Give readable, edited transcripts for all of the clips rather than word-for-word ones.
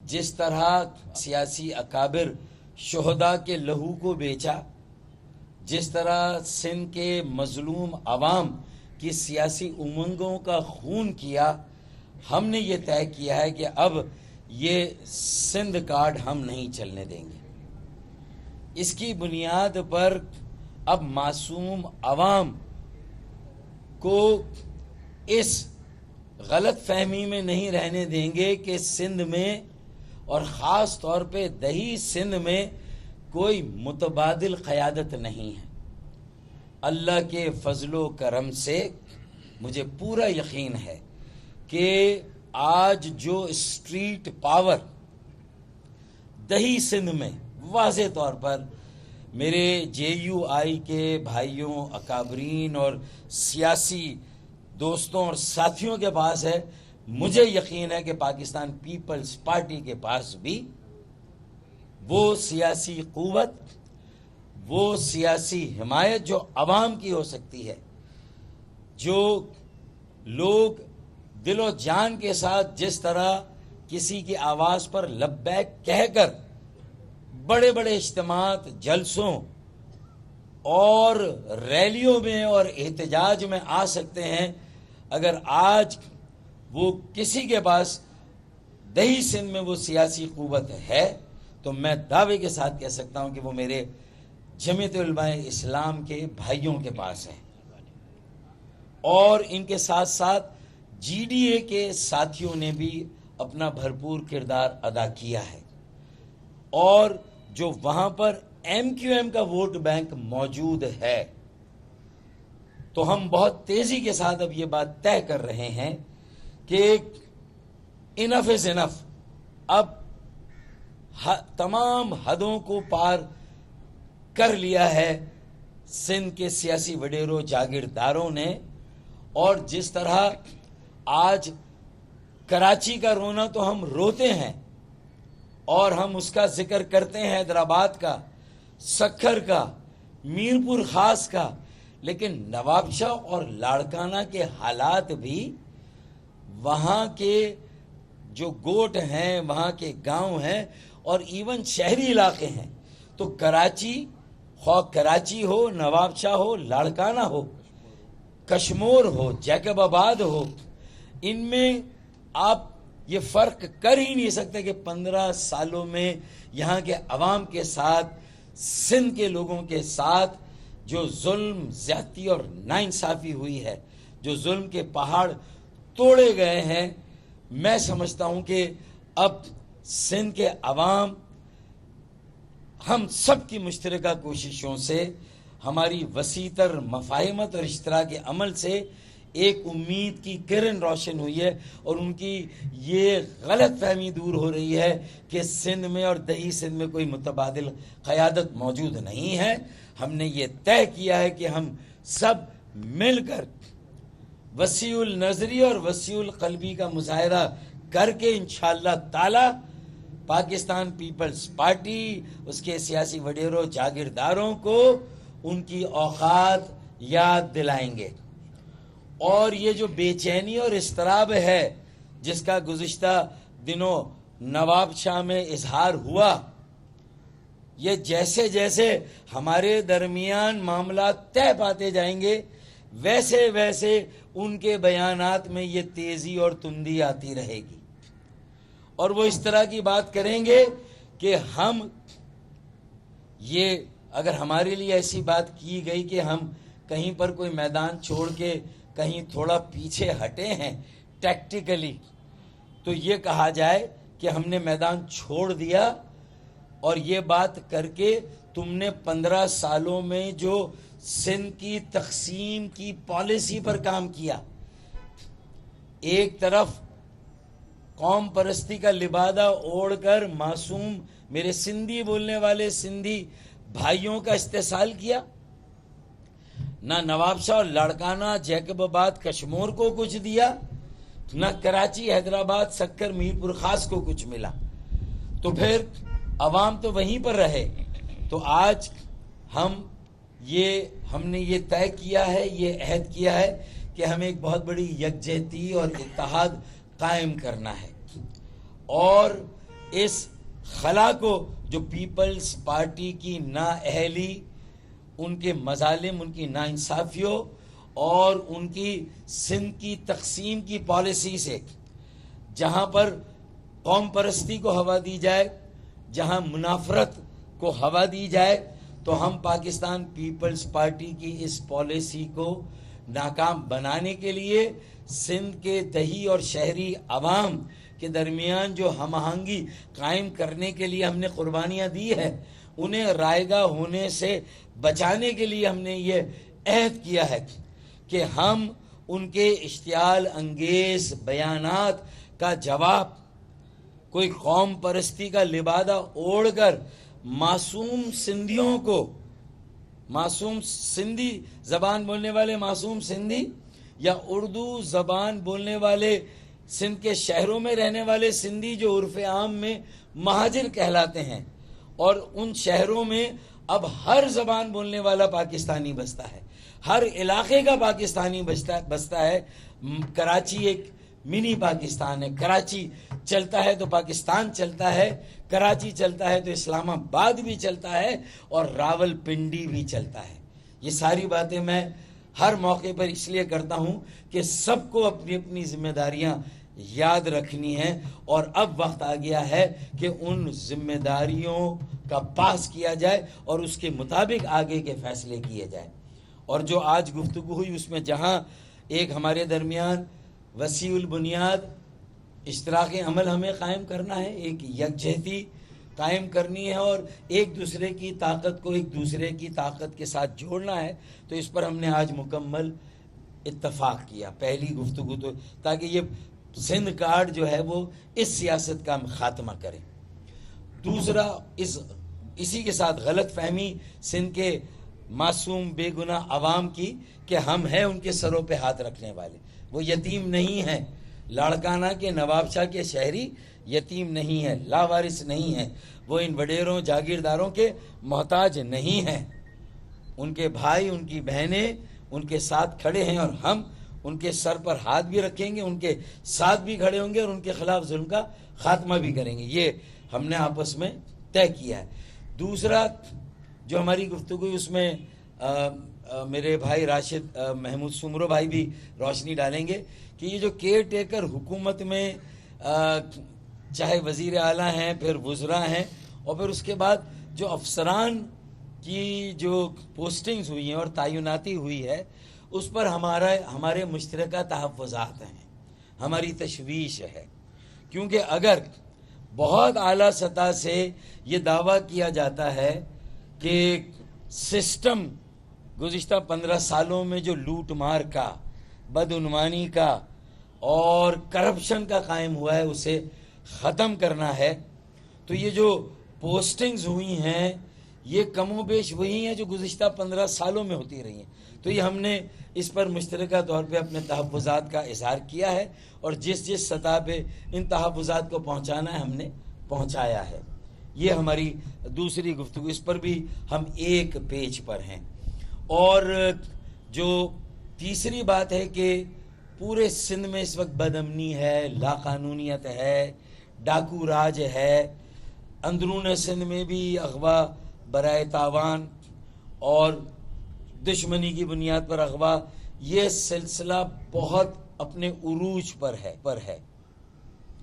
جس طرح سیاسی اکابر شہداء کے لہو کو بیچا، جس طرح سندھ کے مظلوم عوام کی سیاسی امنگوں کا خون کیا، ہم نے یہ طے کیا ہے کہ اب یہ سندھ کارڈ ہم نہیں چلنے دیں گے۔ اس کی بنیاد پر اب معصوم عوام کو اس غلط فہمی میں نہیں رہنے دیں گے کہ سندھ میں اور خاص طور پہ دہی سندھ میں کوئی متبادل قیادت نہیں ہے۔ اللہ کے فضل و کرم سے مجھے پورا یقین ہے کہ آج جو اسٹریٹ پاور دہی سندھ میں واضح طور پر میرے جے یو آئی کے بھائیوں، اکابرین اور سیاسی دوستوں اور ساتھیوں کے پاس ہے، مجھے یقین ہے کہ پاکستان پیپلز پارٹی کے پاس بھی وہ سیاسی قوت، وہ سیاسی حمایت جو عوام کی ہو سکتی ہے، جو لوگ دل و جان کے ساتھ جس طرح کسی کی آواز پر لبیک کہہ کر بڑے بڑے اجتماعات، جلسوں اور ریلیوں میں اور احتجاج میں آ سکتے ہیں، اگر آج وہ کسی کے پاس دہی سندھ میں وہ سیاسی قوت ہے تو میں دعوے کے ساتھ کہہ سکتا ہوں کہ وہ میرے جمعیت علماء اسلام کے بھائیوں کے پاس ہے، اور ان کے ساتھ ساتھ جی ڈی اے کے ساتھیوں نے بھی اپنا بھرپور کردار ادا کیا ہے، اور جو وہاں پر ایم کیو ایم کا ووٹ بینک موجود ہے، تو ہم بہت تیزی کے ساتھ اب یہ بات طے کر رہے ہیں کہ انف از انف، اب تمام حدوں کو پار کر لیا ہے سندھ کے سیاسی وڈیروں، جاگیرداروں نے، اور جس طرح آج کراچی کا رونا تو ہم روتے ہیں اور ہم اس کا ذکر کرتے ہیں، حیدرآباد کا، سکھر کا، میرپور خاص کا، لیکن نواب شاہ اور لاڑکانہ کے حالات بھی وہاں کے جو گوٹ ہیں، وہاں کے گاؤں ہیں اور ایون شہری علاقے ہیں، تو کراچی، خواہ کراچی ہو، نواب شاہ ہو، لاڑکانہ ہو، کشمور ہو، جیکب آباد ہو، ان میں آپ یہ فرق کر ہی نہیں سکتے کہ 15 سالوں میں یہاں کے عوام کے ساتھ، سندھ کے لوگوں کے ساتھ جو ظلم، زیادتی اور ناانصافی ہوئی ہے، جو ظلم کے پہاڑ توڑے گئے ہیں، میں سمجھتا ہوں کہ اب سندھ کے عوام، ہم سب کی مشترکہ کوششوں سے، ہماری وسیع تر مفاہمت اور اشتراک عمل سے ایک امید کی کرن روشن ہوئی ہے، اور ان کی یہ غلط فہمی دور ہو رہی ہے کہ سندھ میں اور دہی سندھ میں کوئی متبادل قیادت موجود نہیں ہے۔ ہم نے یہ طے کیا ہے کہ ہم سب مل کر وسیع النظری اور وسیع القلبی کا مظاہرہ کر کے انشاءاللہ تعالی پاکستان پیپلز پارٹی، اس کے سیاسی وڈیروں، جاگیرداروں کو ان کی اوقات یاد دلائیں گے، اور یہ جو بے چینی اور اضطراب ہے جس کا گزشتہ دنوں نواب شاہ میں اظہار ہوا، یہ جیسے جیسے ہمارے درمیان معاملات طے پاتے جائیں گے، ویسے ویسے ان کے بیانات میں یہ تیزی اور تندی آتی رہے گی، اور وہ اس طرح کی بات کریں گے کہ ہم، یہ اگر ہمارے لیے ایسی بات کی گئی کہ ہم کہیں پر کوئی میدان چھوڑ کے کہیں تھوڑا پیچھے ہٹے ہیں ٹیکٹیکلی، تو یہ کہا جائے کہ ہم نے میدان چھوڑ دیا، اور یہ بات کر کے تم نے 15 سالوں میں جو سندھ کی تقسیم کی پالیسی پر کام کیا، ایک طرف قوم پرستی کا لبادہ اوڑھ کر معصوم میرے سندھی بولنے والے سندھی بھائیوں کا استحصال کیا، نہ نواب شاہ اور لاڑکانہ، جیکب آباد، کشمور کو کچھ دیا، نہ کراچی، حیدرآباد، سکھر، میرپور خاص کو کچھ ملا، تو پھر عوام تو وہیں پر رہے۔ تو آج ہم نے یہ طے کیا ہے، یہ عہد کیا ہے کہ ہمیں ایک بہت بڑی یکجہتی اور اتحاد قائم کرنا ہے، اور اس خلا کو جو پیپلز پارٹی کی نااہلی، ان کے مظالم، ان کی ناانصافیوں اور ان کی سندھ کی تقسیم کی پالیسی سے، جہاں پر قوم پرستی کو ہوا دی جائے، جہاں منافرت کو ہوا دی جائے، تو ہم پاکستان پیپلز پارٹی کی اس پالیسی کو ناکام بنانے کے لیے سندھ کے دیہی اور شہری عوام کے درمیان جو ہم آہنگی قائم کرنے کے لیے ہم نے قربانیاں دی ہے، انہیں رائے گاہ ہونے سے بچانے کے لیے ہم نے یہ عہد کیا ہے کہ ہم ان کے اشتعال انگیز بیانات کا جواب کوئی قوم پرستی کا لبادہ اوڑھ کر معصوم سندھیوں کو، معصوم سندھی زبان بولنے والے معصوم سندھی یا اردو زبان بولنے والے سندھ کے شہروں میں رہنے والے سندھی جو عرف عام میں مہاجر کہلاتے ہیں، اور ان شہروں میں اب ہر زبان بولنے والا پاکستانی بستا ہے، ہر علاقے کا پاکستانی بستا ہے۔ کراچی ایک منی پاکستان ہے، کراچی چلتا ہے تو پاکستان چلتا ہے، کراچی چلتا ہے تو اسلام آباد بھی چلتا ہے، اور راول پنڈی بھی چلتا ہے۔ یہ ساری باتیں میں ہر موقع پر اس لیے کرتا ہوں کہ سب کو اپنی اپنی ذمہ داریاں یاد رکھنی ہیں، اور اب وقت آ گیا ہے کہ ان ذمہ داریوں کا پاس کیا جائے اور اس کے مطابق آگے کے فیصلے کیے جائیں۔ اور جو آج گفتگو ہوئی اس میں جہاں ایک ہمارے درمیان وسیع البنیاد اشتراک عمل ہمیں قائم کرنا ہے، ایک یکجہتی قائم کرنی ہے، اور ایک دوسرے کی طاقت کو ایک دوسرے کی طاقت کے ساتھ جوڑنا ہے، تو اس پر ہم نے آج مکمل اتفاق کیا پہلی گفتگو، تو تاکہ یہ سندھ کارڈ جو ہے وہ اس سیاست کا خاتمہ کرے۔ دوسرا، اسی کے ساتھ غلط فہمی سندھ کے معصوم بے گناہ عوام کی کہ ہم ہیں ان کے سروں پہ ہاتھ رکھنے والے، وہ یتیم نہیں ہیں۔ لاڑکانہ کے نواب شاہ کے شہری یتیم نہیں ہیں، لاوارث نہیں ہیں، وہ ان وڈیروں جاگیرداروں کے محتاج نہیں ہیں۔ ان کے بھائی، ان کی بہنیں ان کے ساتھ کھڑے ہیں، اور ہم ان کے سر پر ہاتھ بھی رکھیں گے، ان کے ساتھ بھی کھڑے ہوں گے، اور ان کے خلاف ظلم کا خاتمہ بھی کریں گے۔ یہ ہم نے آپس میں طے کیا ہے۔ دوسرا جو ہماری گفتگو اس میں میرے بھائی راشد محمود سمرو بھائی بھی روشنی ڈالیں گے کہ یہ جو کیئر ٹیکر حکومت میں چاہے وزیر اعلیٰ ہیں، پھر وزراء ہیں، اور پھر اس کے بعد جو افسران کی جو پوسٹنگز ہوئی ہیں اور تعیناتی ہوئی ہے، اس پر ہمارے مشترکہ تحفظات ہیں، ہماری تشویش ہے، کیونکہ اگر بہت اعلیٰ سطح سے یہ دعویٰ کیا جاتا ہے کہ سسٹم گزشتہ 15 سالوں میں جو لوٹ مار کا، بدعنوانی کا اور کرپشن کا قائم ہوا ہے اسے ختم کرنا ہے، تو یہ جو پوسٹنگز ہوئی ہیں یہ کم و بیش وہی ہیں جو گزشتہ 15 سالوں میں ہوتی رہی ہیں۔ تو یہ ہم نے اس پر مشترکہ طور پہ اپنے تحفظات کا اظہار کیا ہے، اور جس سطح پہ ان تحفظات کو پہنچانا ہے ہم نے پہنچایا ہے۔ یہ ہماری دوسری گفتگو، اس پر بھی ہم ایک پیج پر ہیں۔ اور جو تیسری بات ہے کہ پورے سندھ میں اس وقت بد امنی ہے، لا قانونیت ہے، ڈاکو راج ہے، اندرون سندھ میں بھی اغوا برائے تاوان اور دشمنی کی بنیاد پر اغوا، یہ سلسلہ بہت اپنے عروج پر ہے۔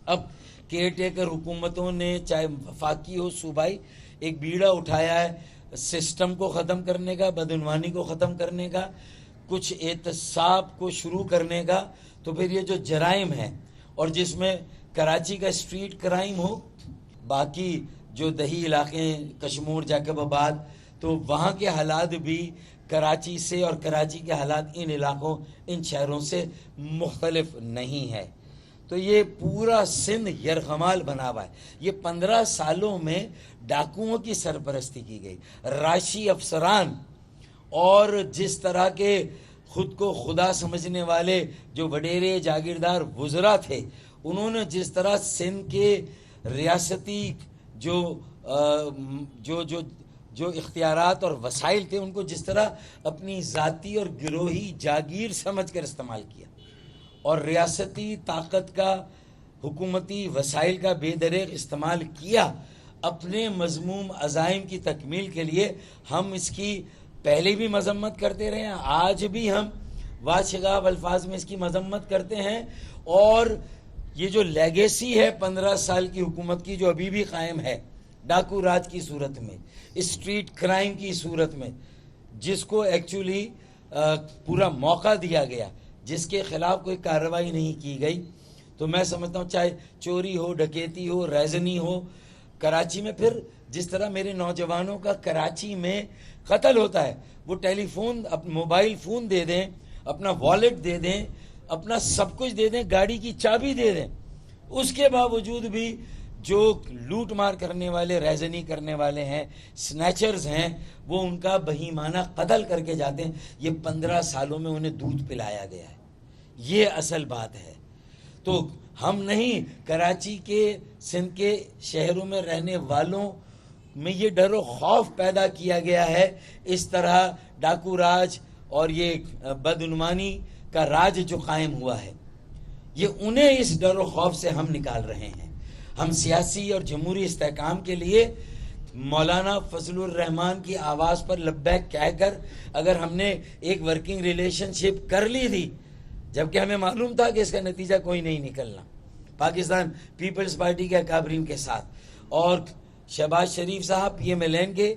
اب کیئر ٹیکر حکومتوں نے چاہے وفاقی ہو صوبائی ایک بیڑا اٹھایا ہے سسٹم کو ختم کرنے کا، بدعنوانی کو ختم کرنے کا، کچھ احتساب کو شروع کرنے کا۔ تو پھر یہ جو جرائم ہیں، اور جس میں کراچی کا اسٹریٹ کرائم ہو، باقی جو دیہی علاقے کشمور جاکب آباد، تو وہاں کے حالات بھی کراچی سے اور کراچی کے حالات ان علاقوں ان شہروں سے مختلف نہیں ہے۔ تو یہ پورا سندھ یرغمال بنا ہوا ہے۔ یہ 15 سالوں میں ڈاکوؤں کی سرپرستی کی گئی، راشی افسران اور جس طرح کے خود کو خدا سمجھنے والے جو وڈیرے جاگیردار وزراء تھے، انہوں نے جس طرح سندھ کے ریاستی جو اختیارات اور وسائل تھے ان کو جس طرح اپنی ذاتی اور گروہی جاگیر سمجھ کر استعمال کیا، اور ریاستی طاقت کا حکومتی وسائل کا بے دریغ استعمال کیا اپنے مذموم عزائم کی تکمیل کے لیے، ہم اس کی پہلے بھی مذمت کرتے رہے ہیں، آج بھی ہم واشگاف الفاظ میں اس کی مذمت کرتے ہیں. اور یہ جو لیگیسی ہے 15 سال کی حکومت کی جو ابھی بھی قائم ہے، ڈاکو راج کی صورت میں، اسٹریٹ کرائم کی صورت میں، جس کو ایکچولی پورا موقع دیا گیا، جس کے خلاف کوئی کارروائی نہیں کی گئی، تو میں سمجھتا ہوں چاہے چوری ہو، ڈکیتی ہو، ریزنی ہو، کراچی میں پھر جس طرح میرے نوجوانوں کا کراچی میں قتل ہوتا ہے، وہ ٹیلی فون، موبائل فون دے دیں، اپنا والیٹ دے دیں، اپنا سب کچھ دے دیں، گاڑی کی چابی دے دیں، اس کے باوجود بھی جو لوٹ مار کرنے والے، ریزنی کرنے والے ہیں، سنیچرز ہیں، وہ ان کا بہیمانہ قتل کر کے جاتے ہیں. یہ 15 سالوں میں انہیں دودھ پلایا گیا ہے. یہ اصل بات ہے. تو ہم نہیں، کراچی کے، سندھ کے شہروں میں رہنے والوں میں یہ ڈر و خوف پیدا کیا گیا ہے. اس طرح ڈاکو راج اور یہ بدعنوانی کا راج جو قائم ہوا ہے، یہ انہیں اس ڈر و خوف سے ہم نکال رہے ہیں. ہم سیاسی اور جمہوری استحکام کے لیے مولانا فضل الرحمان کی آواز پر لبیک کہہ کر اگر ہم نے ایک ورکنگ ریلیشن شپ کر لی تھی، جبکہ ہمیں معلوم تھا کہ اس کا نتیجہ کوئی نہیں نکلنا، پاکستان پیپلز پارٹی کے اکابرین کے ساتھ، اور شہباز شریف صاحب پی ایم ایل این کے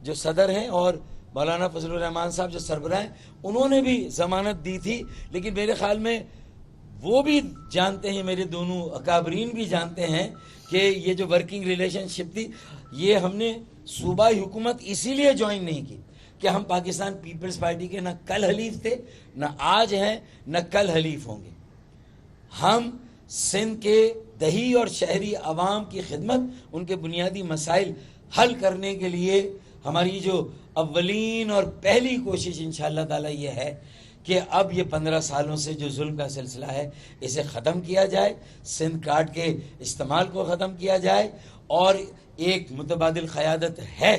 جو صدر ہیں اور مولانا فضل الرحمان صاحب جو سربراہ ہیں، انہوں نے بھی ضمانت دی تھی. لیکن میرے خیال میں وہ بھی جانتے ہیں، میرے دونوں اکابرین بھی جانتے ہیں کہ یہ جو ورکنگ ریلیشن شپ تھی، یہ ہم نے صوبائی حکومت اسی لیے جوائن نہیں کی کہ ہم پاکستان پیپلز پارٹی کے نہ کل حلیف تھے، نہ آج ہیں، نہ کل حلیف ہوں گے. ہم سندھ کے دیہی اور شہری عوام کی خدمت، ان کے بنیادی مسائل حل کرنے کے لیے ہماری جو اولین اور پہلی کوشش انشاءاللہ تعالی یہ ہے کہ اب یہ 15 سالوں سے جو ظلم کا سلسلہ ہے اسے ختم کیا جائے، سندھ کارڈ کے استعمال کو ختم کیا جائے، اور ایک متبادل قیادت ہے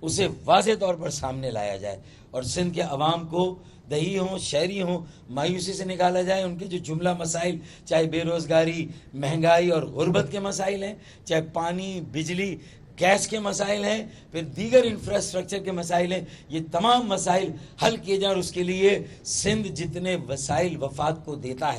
اسے واضح طور پر سامنے لایا جائے، اور سندھ کے عوام کو، دیہی ہوں، شہری ہوں، مایوسی سے نکالا جائے. ان کے جو جملہ مسائل، چاہے بے روزگاری، مہنگائی اور غربت کے مسائل ہیں، چاہے پانی، بجلی، گیس کے مسائل ہیں، پھر دیگر انفراسٹرکچر کے مسائل ہیں، یہ تمام مسائل حل کیے جائیں. اور اس کے لیے سندھ جتنے وسائل وفاق کو دیتا ہے